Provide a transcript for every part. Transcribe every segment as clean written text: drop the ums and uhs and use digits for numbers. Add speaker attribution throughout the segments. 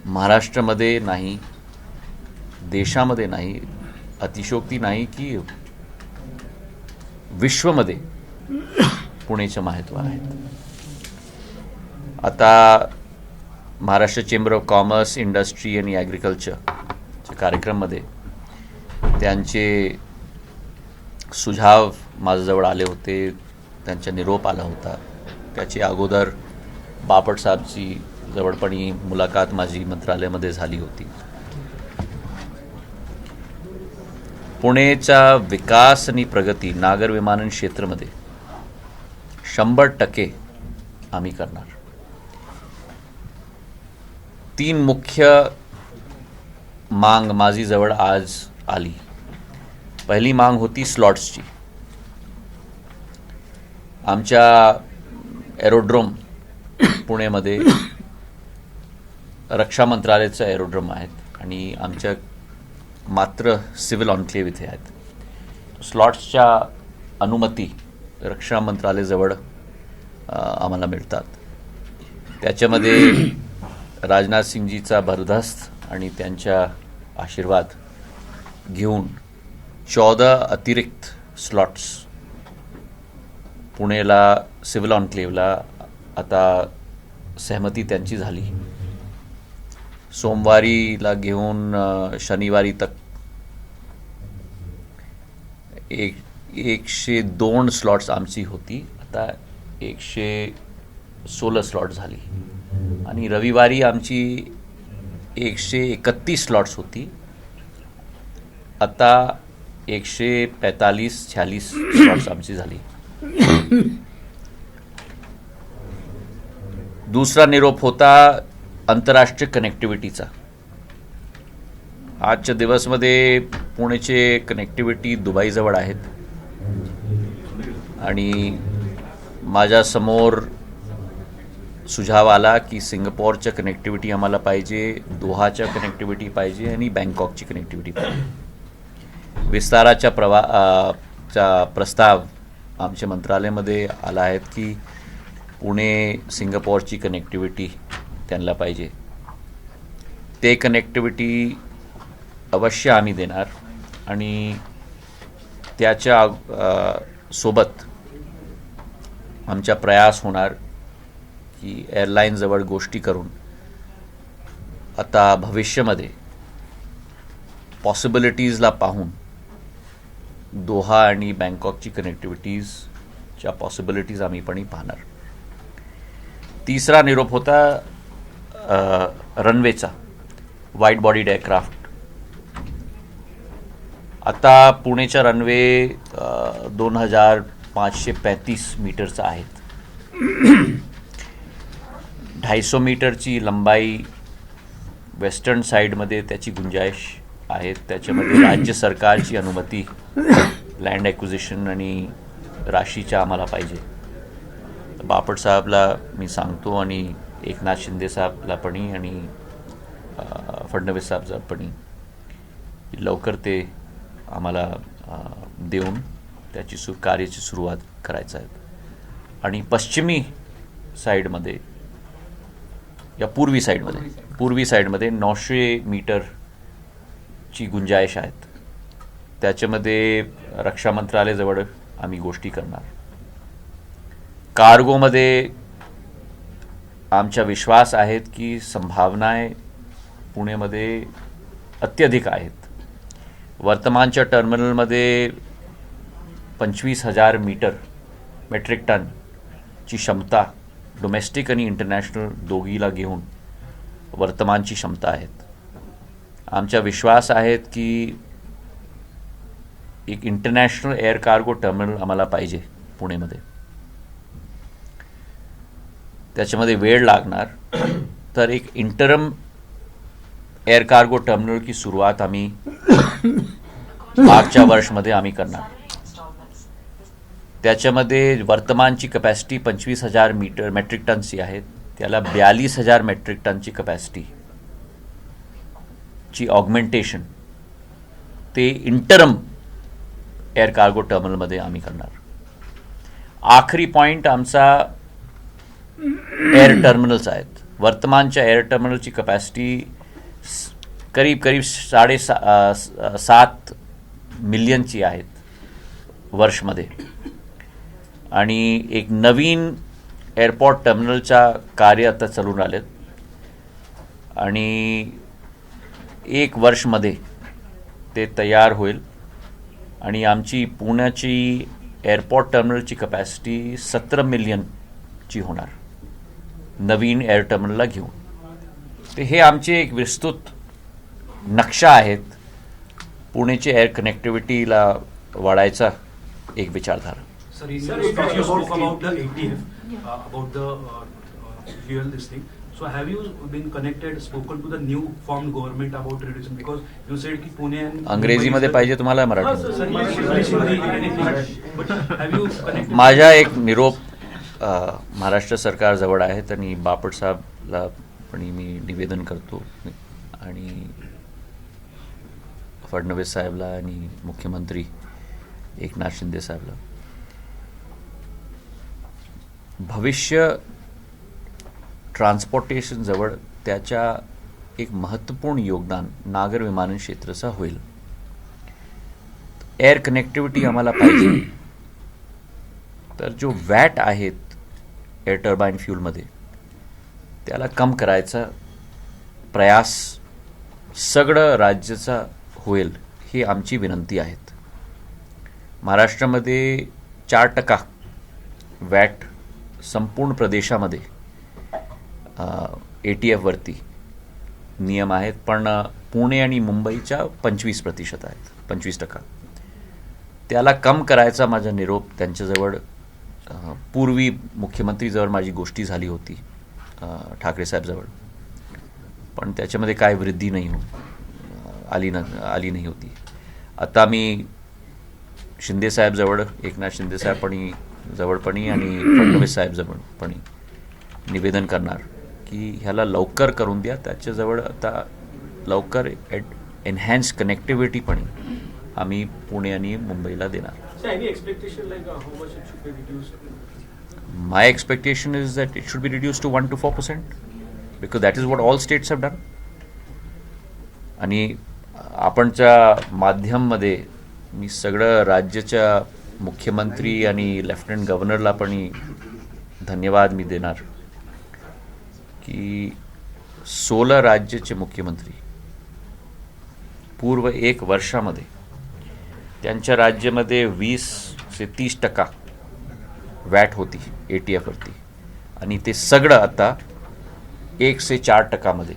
Speaker 1: महाराष्ट्रामध्ये नाही, देशामध्ये नाही, अतिशयोक्ती नाही की विश्वमध्ये पुणेचं महत्त्व आहे. आता Maharashtra chamber of commerce, industry आणि ॲग्रिकल्चरच्या कार्यक्रममध्ये त्यांचे सुझाव माझ्याजवळ आले होते, त्यांचा निरोप आला होता. त्याची अगोदर बापट साहेबची जवळपणी मुलाखत माझी मंत्रालयामध्ये झाली होती. पुणेचा विकास आणि प्रगती नागर विमानन क्षेत्रामध्ये 100% आम्ही करणार. 3 मुख्य मांग माझी जवळ आज आली. पहिली मांग होती स्लॉट्सची. आमच्या एरोड्रोम पुणेमध्ये रक्षा मंत्रालयाचं एरोड्रोम आहेत आणि आमच्या मात्र सिव्हिल ऑनक्लेव इथे आहेत. स्लॉट्सच्या अनुमती रक्षा मंत्रालयाजवळ आम्हाला मिळतात. त्याच्यामध्ये राजनाथ सिंगजीचा बरदास्त आणि त्यांचा आशीर्वाद घेऊन 14 अतिरिक्त स्लॉट्स पुणेला सिव्हिल ऑनक्लेवला आता सहमती त्यांची झाली. सोमवारीला घेऊन शनिवारी तक 102 स्लॉट्स आमची होती, आता 116 स्लॉट झाली. आणि रविवारी आमची 131 स्लॉट्स होती, आता 145-46 स्लॉट्स आमची झाली. दुसरा निरोप होता आंतरराष्ट्रीय कनेक्टिव्हिटीचा. आजच्या दिवसमध्ये पुणेचे कनेक्टिव्हिटी दुबईजवळ आहेत आणि माझ्यासमोर सुझाव आला की सिंगापोरच्या कनेक्टिव्हिटी आम्हाला पाहिजे, दोहाच्या कनेक्टिव्हिटी पाहिजे आणि बँकॉकची कनेक्टिव्हिटी पाहिजे. विस्ताराच्या प्रस्ताव आमच्या मंत्रालयामध्ये आला आहे की पुणे सिंगापोरची कनेक्टिव्हिटी त्यांना पाहिजे. ते कनेक्टिव्हिटी अवश्य आम्ही देणार आणि त्याच्या सोबत आमचा प्रयास होणार की एअरलाईनजवळ गोष्टी करून आता भविष्यामध्ये पॉसिबिलिटीजला पाहून दोहा आणि बँकॉकची कनेक्टिव्हिटीजच्या पॉसिबिलिटीज आम्ही पण पाहणार. तिसरा निरोप होता रनवेचा, वाईड बॉडीड एअरक्राफ्ट. आता पुणेचा रनवे 2535 मीटरचा आहेत. 250 मीटरची लंबाई वेस्टर्न साईडमध्ये त्याची गुंजाइश आहे. त्याच्यामध्ये राज्य सरकारची अनुमती लँड ॲक्विजिशन आणि राशीच्या आम्हाला पाहिजे. बापट साहेबला मी सांगतो आणि एकनाथ शिंदे साहेबला पण आणि फडणवीस साहेबला पण लवकर ते आम्हाला देऊन त्याची कार्याची सुरुवात करायचं आहे. आणि पश्चिमी साईडमध्ये या पूर्वी साईडमध्ये 900 मीटरची गुंजाइश आहेत. त्याच्यामध्ये रक्षा मंत्रालयाजवळ आम्ही गोष्टी करणार. कार्गोमध्ये आमचा विश्वास आहेत की संभावनाएं पुणेमध्ये अत्यधिक आहेत. वर्तमानच्या टर्मिनलमध्ये 25,000 मेट्रिक टनची क्षमता डोमेस्टिक आणि इंटरनॅशनल दोघीला घेऊन वर्तमानची क्षमता आहेत. आमचा विश्वास आहेत की एक इंटरनॅशनल एअर कार्गो टर्मिनल आम्हाला पाहिजे पुणेमध्ये. त्याच्यामध्ये वेळ लागणार, तर एक इंटरम एअर कार्गो टर्मिनल की सुरुवात आम्ही मागच्या वर्षमध्ये आम्ही करणार. त्याच्यामध्ये वर्तमानची कपॅसिटी 25,000 मेट्रिक टनची आहे, त्याला 42,000 मेट्रिक टनची कपॅसिटीची ऑगमेंटेशन ते इंटरम एअर कार्गो टर्मिनलमध्ये आम्ही करणार. आखरी पॉईंट आमचा एअर टर्मिनल्स आहेत. वर्तमानच्या एअर टर्मिनलची कपॅसिटी करीब 7.5 मिलियनची आहेत वर्षमध्ये, आणि एक नवीन एअरपोर्ट टर्मिनलच्या कार्य आता चालून आलेत, आणि 1 वर्षमध्ये ते तयार होईल, आणि आमची पुण्याची एअरपोर्ट टर्मिनलची कपॅसिटी 17 मिलियनची होणार नवीन एअर टर्मिनलला घेऊन. ते हे आमचे एक विस्तृत नक्षा आहेत पुणेचे एअर कनेक्टिव्हिटीला वाढायचा एक विचारधारा.
Speaker 2: Sir, you spoke about the ATF, about the fuel this thing. So have you been connected, spoken to the new formed government about reduction? Because you said कि Pune and
Speaker 1: अंग्रेजीमध्ये पाहिजे तुम्हाला मराठी? माझा एक निरोप महाराष्ट्र सरकारजवळ आहे, आणि बापट साहेबला पण मी निवेदन करतो, आणि फडणवीस साहेबला आणि मुख्यमंत्री एकनाथ शिंदे साहेबला. भविष्य ट्रान्सपोर्टेशन जवळ त्याच्या एक महत्त्वपूर्ण योगदान नागर विमानन क्षेत्राचा होईल. एअर कनेक्टिव्हिटी आम्हाला पाहिजे, तर जो वॅट आहेत एअर टर्बाईन फ्यूलमध्ये त्याला कम करायचा प्रयास सगळं राज्याचा होईल, ही आमची विनंती आहे. महाराष्ट्रामध्ये 4% वॅट संपूर्ण प्रदेशामध्ये ATF वरती नियम आहेत, पण पुणे आणि मुंबईच्या 25% आहेत, 25%. त्याला कम करायचा माझा निरोप त्यांच्याजवळ. पूर्वी मुख्यमंत्रीजवळ माझी गोष्टी झाली होती, ठाकरे साहेबजवळ, पण त्याच्यामध्ये काय वृद्धी आली नाही होती. आता मी शिंदे साहेबजवळ, एकनाथ शिंदे साहेब जवळपणी आणि फडणवीस साहेब जवळपणी निवेदन करणार की ह्याला लवकर करून द्या. त्याच्याजवळ आता लवकर एनहॅन्स कनेक्टिव्हिटी पण आम्ही पुणे आणि मुंबईला देणार. My expectation is that it should be reduced to 1 to 4%, because that is what all states have done. आणि आपणच्या माध्यममध्ये मी सगळं राज्याच्या मुख्यमंत्री आणि लेफ्टनंट गव्हर्नरला पण धन्यवाद मी देणार की 16 राज्याचे मुख्यमंत्री पूर्व 1 वर्षामध्ये त्यांच्या राज्यामध्ये 20 ते 30% वॅट होती ATF वरती, आणि ते सगळं आता 1 ते 4% मध्ये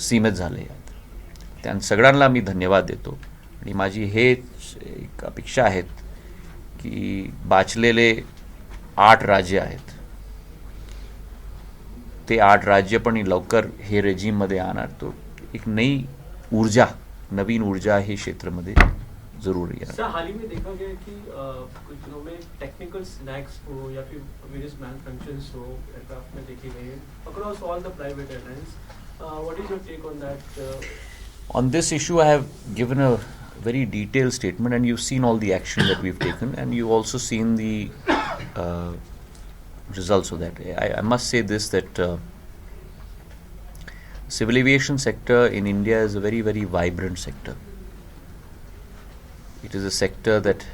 Speaker 1: सीमित झाले. त्या सगळ्यांना मी धन्यवाद देतो, आणि माझी हेच एक अपेक्षा आहेत की बाचलेले 8 राज्य आहेत, ते 8 राज्य पण लवकर हे रेजिममध्ये आणणार. तो एक नवीन ऊर्जा हे क्षेत्रामध्ये जरूरी है.
Speaker 3: सर, हाल ही में देखा गया कि कुछ दिनों में टेक्निकल स्नैक्स हो या फिर वेरियस मैन्युफैक्चरर्स हो एयरक्राफ्ट में देखे गए across all the private airlines. What is your take on that?
Speaker 1: On this issue, I have given a very detailed statement, and you've seen all the action that we've taken, and you've also seen the results of that. I must say this, that civil aviation sector in India is a very, very vibrant sector. It is a sector that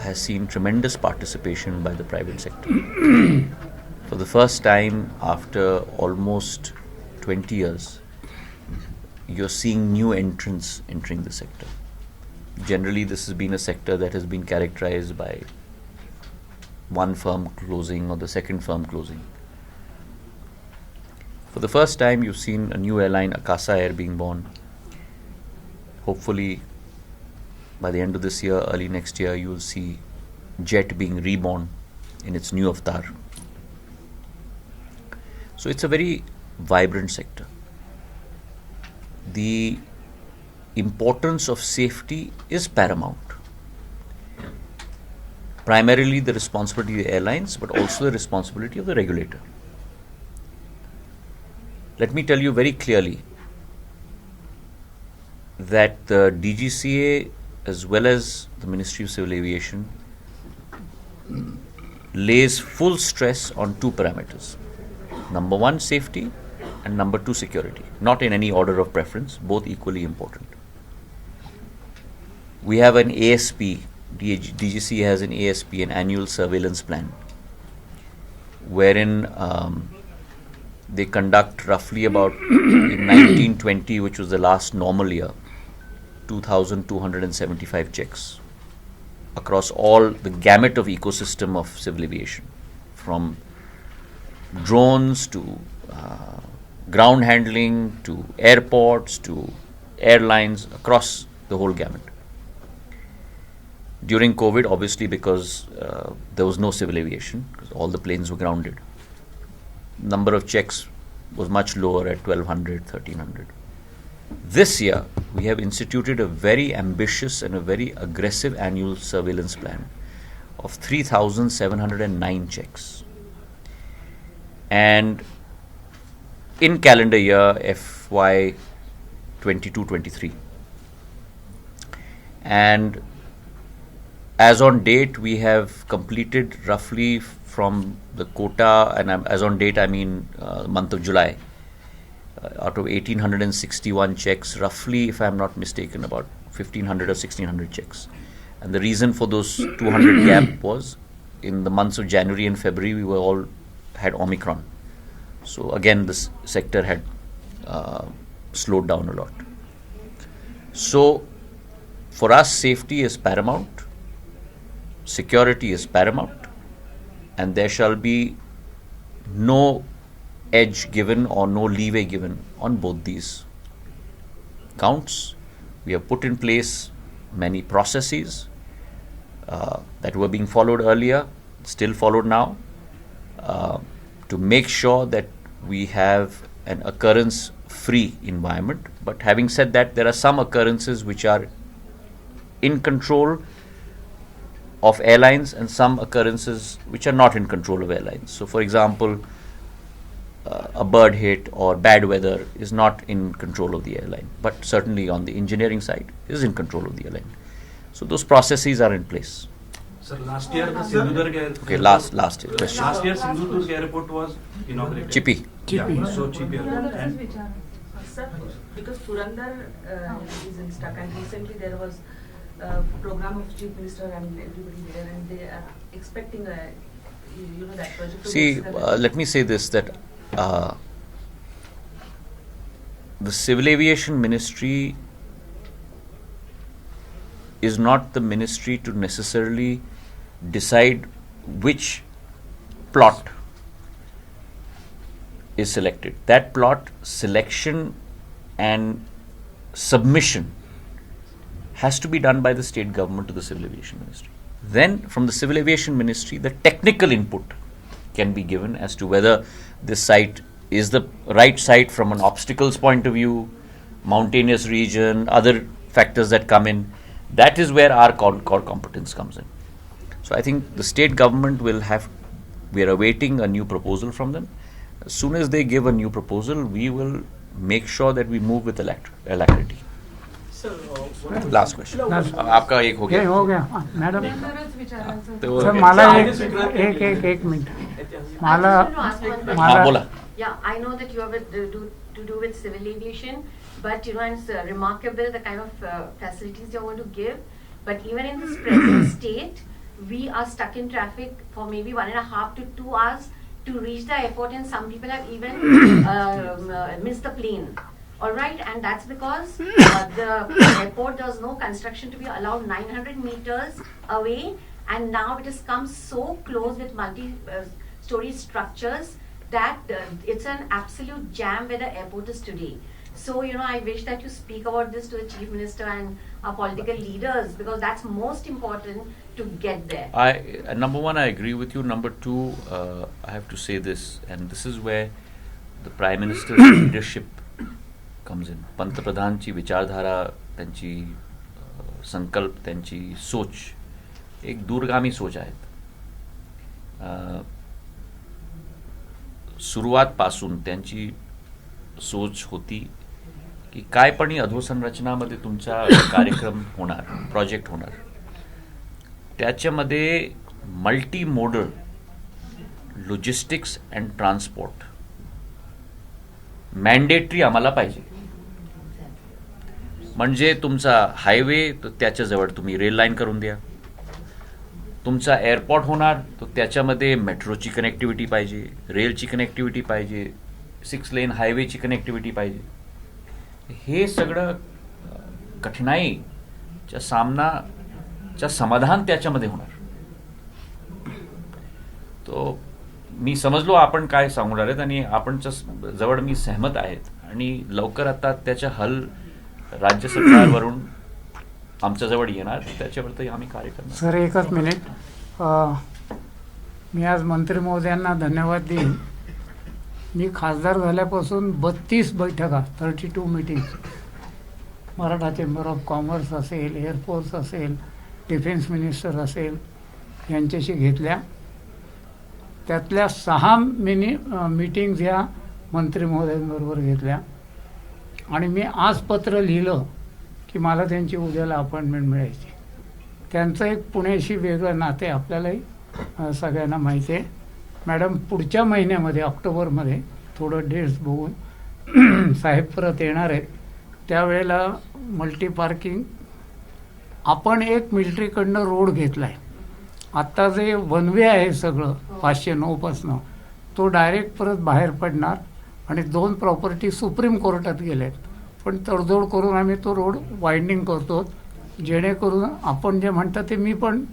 Speaker 1: has seen tremendous participation by the private sector. For the first time after almost 20 years, you're seeing new entrants entering the sector. Generally, this has been a sector that has been characterized by one firm closing or the second firm closing. For the first time, you've seen a new airline, Akasa Air, being born. Hopefully, by the end of this year, early next year, you'll see Jet being reborn in its new avatar. So it's a very vibrant sector. The importance of safety is paramount. Primarily the responsibility of the airlines, but also the responsibility of the regulator. Let me tell you very clearly that the DGCA as well as the Ministry of Civil Aviation lays full stress on 2 parameters. Number one, safety, and number two, security. Not in any order of preference, both equally important. We have an ASP, DGC has an ASP, an annual surveillance plan, wherein they conduct roughly about in 1920, which was the last normal year, 2,275 checks across all the gamut of ecosystem of civil aviation, from drones to ground handling to airports to airlines, across the whole gamut. During COVID, obviously, because there was no civil aviation, because all the planes were grounded, number of checks was much lower at 1,200, 1,300. This year, we have instituted a very ambitious and a very aggressive annual surveillance plan of 3,709 checks. And in calendar year FY 22-23. And as on date, we have completed roughly from the quota, and as on date I mean month of July, out of 1,861 checks, roughly, if I'm not mistaken, about 1,500 or 1,600 checks. And the reason for those 200 gap was in the months of January and February, we were all had Omicron. So again, this sector had slowed down a lot. So for us, safety is paramount, security is paramount, and there shall be no edge given or no leeway given on both these counts. We have put in place many processes that were being followed earlier, still followed now, to make sure that we have an occurrence-free environment. But having said that, there are some occurrences which are in control of airlines and some occurrences which are not in control of airlines. So, for example, a bird hit or bad weather is not in control of the airline, but certainly on the engineering side is in control of the airline. So those processes are in place.
Speaker 2: Sir, last year the Sindhudurg Airport.
Speaker 1: Okay, last year question.
Speaker 2: Last year Sindhudurg Airport was inaugurated.
Speaker 1: Chippy.
Speaker 2: Yeah, so Chippy Airport. And
Speaker 4: Sir, because Purandar is in stuck, and recently there was a program of Chief Minister and everybody there, and they are expecting that project.
Speaker 1: See, let me say this, that the Civil Aviation Ministry is not the ministry to necessarily decide which plot is selected. That plot selection and submission has to be done by the state government to the Civil Aviation Ministry. Then from the Civil Aviation Ministry, the technical input can be given as to whether this site is the right site from an obstacles point of view, mountainous region, other factors that come in. That is where our core competence comes in. So I think the state government we are awaiting a new proposal from them. As soon as they give a new proposal, we will make sure that we move with alacrity.
Speaker 3: Sir,
Speaker 1: Last question. आपका एक हो गया.
Speaker 5: हो गया madam.
Speaker 1: तो
Speaker 5: sir मला एक minute मला
Speaker 1: हाँ बोला.
Speaker 6: Yeah, I know that you have to do with civil aviation, but it's remarkable the kind of facilities you're going to give. But even in this present state, we are stuck in traffic for maybe 1.5 to 2 hours to reach the airport, and some people have even missed the plane. All right, and that's because the airport, there was no construction to be allowed 900 meters away, and now it has come so close with multi-story structures that it's an absolute jam where the airport is today. So, I wish that you speak about this to the Chief Minister and our political leaders, because that's most important to get there.
Speaker 1: Number one, I agree with you. Number two, I have to say this, and this is where the Prime Minister's leadership comes in. पंतप्रधानची विचारधारा, त्यांची संकल्प, त्यांची सोच एक दूरगामी सोच आहेत. सुरुवातपासून त्यांची सोच होती की काय पण अधोसंरचनामध्ये तुमचा कार्यक्रम होणार, प्रोजेक्ट होणार, त्याच्यामध्ये multi modal logistics and transport mandatory आम्हाला पाहिजे. म्हणजे तुमचा हायवे तर त्याच्याजवळ तुम्ही रेल लाईन करून द्या. तुमचा एअरपोर्ट होणार तर त्याच्यामध्ये मेट्रोची कनेक्टिव्हिटी पाहिजे, रेलची कनेक्टिव्हिटी पाहिजे, 6 लेन हायवेची कनेक्टिव्हिटी पाहिजे. हे सगळं कठीणाईच्या सामनाच्या समाधान त्याच्यामध्ये होणार. तो मी समजलो आपण काय सांगून राहिलेत आणि आपणच्या जवळ मी सहमत आहेत आणि लवकर आता त्याच्या हल राज्य सरकारवरून आमच्याजवळ येणार, त्याच्यावरती आम्ही कार्य करणार.
Speaker 5: सर एकच मिनिट, मी आज मंत्री महोदयांना धन्यवाद देईन. मी खासदार झाल्यापासून 32 बैठका 32 meetings Maratha chamber of commerce असेल, एअरफोर्स असेल, डिफेन्स मिनिस्टर असेल यांच्याशी घेतल्या. त्यातल्या 6 मीटिंग्स ह्या मंत्री महोदयांबरोबर घेतल्या आणि मी आज पत्र लिहिलं की मला त्यांची उद्याला अपॉइंटमेंट मिळायची. त्यांचं एक पुण्याशी वेगळं नाते आपल्यालाही सगळ्यांना माहिती आहे. मॅडम पुढच्या महिन्यामध्ये ऑक्टोबरमध्ये थोडं डेट्स बघून साहेब परत येणार आहेत. त्यावेळेला मल्टी पार्किंग आपण एक मिलिटरीकडनं रोड घेतला आहे. आत्ता जे वन वे आहे सगळं 509 पासनं तो डायरेक्ट परत बाहेर पडणार आणि 2 प्रॉपर्टी सुप्रीम कोर्टात गेल्या आहेत. पण तडजोड करून आम्ही तो रोड वाइंडिंग करतो जेणेकरून आपण जे म्हणता ते मी पण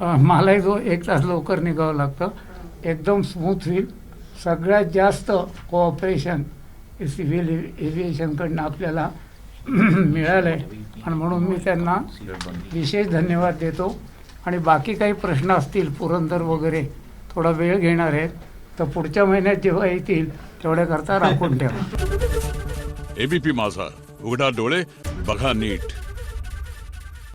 Speaker 5: मलाही 1 तास लवकर निघावं लागतं, एकदम स्मूथ होईल. सगळ्यात जास्त कोऑपरेशन सिव्हिल एव्हिएशनकडनं आपल्याला मिळालं आहे आणि म्हणून मी त्यांना विशेष धन्यवाद देतो. आणि बाकी काही प्रश्न असतील पुरंदर वगैरे थोडा वेळ घेणार आहेत तर पुढच्या महिन्यात जेव्हा येतील तेवढ्याकरता राखून ठेवा.
Speaker 7: एबीपी माझा, उघडा डोळे बघा नीट.